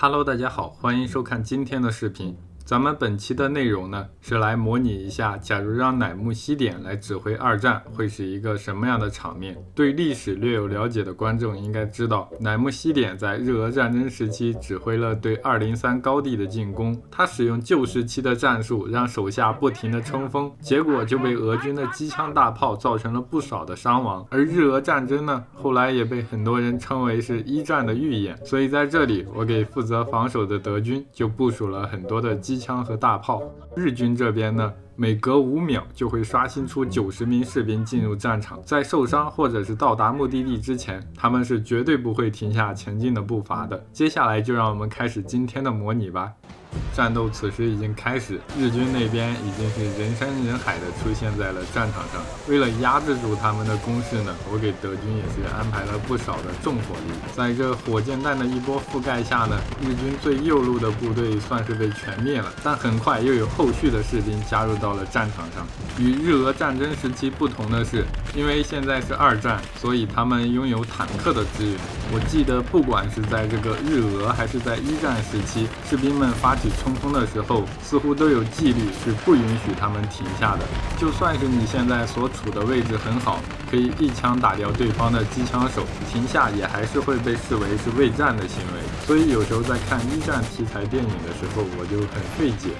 Hello，大家好，欢迎收看今天的视频。咱们本期的内容呢，是来模拟一下，假如让乃木希典来指挥二战，会是一个什么样的场面。对历史略有了解的观众应该知道，乃木希典在日俄战争时期指挥了对203高地的进攻，他使用旧时期的战术，让手下不停的冲锋，结果就被俄军的机枪大炮造成了不少的伤亡。而日俄战争呢，后来也被很多人称为是一战的预演，所以在这里我给负责防守的德军就部署了很多的机枪和大炮。日军这边呢，每隔5秒就会刷新出90名士兵进入战场，在受伤或者是到达目的地之前，他们是绝对不会停下前进的步伐的。接下来就让我们开始今天的模拟吧。战斗此时已经开始，日军那边已经是人山人海的出现在了战场上。为了压制住他们的攻势呢，我给德军也是安排了不少的重火力。在这火箭弹的一波覆盖下呢，日军最右路的部队算是被全灭了，但很快又有后续的士兵加入到了战场上。与日俄战争时期不同的是，因为现在是二战，所以他们拥有坦克的支援。我记得不管是在这个日俄还是在一战时期，士兵们发起冲锋的时候，似乎都有纪律，是不允许他们停下的。就算是你现在所处的位置很好，可以一枪打掉对方的机枪手，停下也还是会被视为是畏战的行为。所以有时候在看一战题材电影的时候，我就很费解。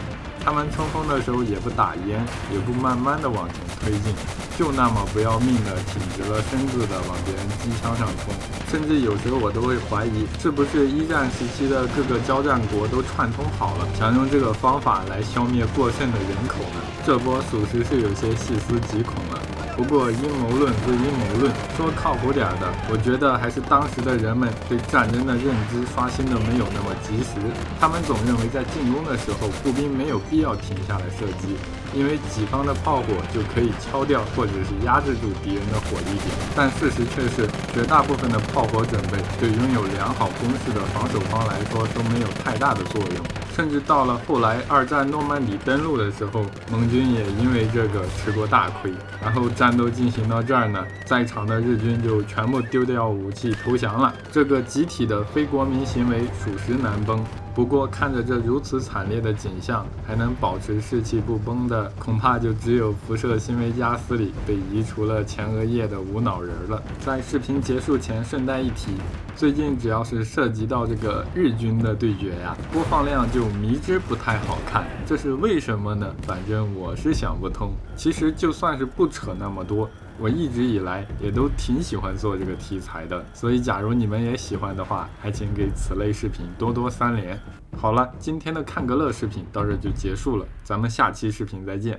他们冲锋的时候也不打烟，也不慢慢的往前推进，就那么不要命的挺直了身子的往别人机枪上冲。甚至有时候我都会怀疑，是不是一战时期的各个交战国都串通好了，想用这个方法来消灭过剩的人口呢？这波属实是有些细思极恐了。不过阴谋论归阴谋论，说靠谱点的，我觉得还是当时的人们对战争的认知刷新的没有那么及时。他们总认为在进攻的时候，步兵没有必要停下来射击，因为己方的炮火就可以敲掉或者是压制住敌人的火力点。但事实却是，绝大部分的炮火准备对拥有良好攻势的防守方来说都没有太大的作用。甚至到了后来二战诺曼底登陆的时候，盟军也因为这个吃过大亏。然后战斗进行到这儿呢，在场的日军就全部丢掉武器投降了。这个集体的非国民行为属实难崩。不过看着这如此惨烈的景象，还能保持士气不崩的，恐怕就只有辐射新维加斯里被移除了前额叶的无脑人了。在视频结束前顺带一提，最近只要是涉及到这个日军的对决呀，播放量就迷之不太好看，这是为什么呢？反正我是想不通。其实就算是不扯那么多，我一直以来也都挺喜欢做这个题材的，所以假如你们也喜欢的话，还请给此类视频多多3连。好了，今天的看个乐视频到这就结束了，咱们下期视频再见。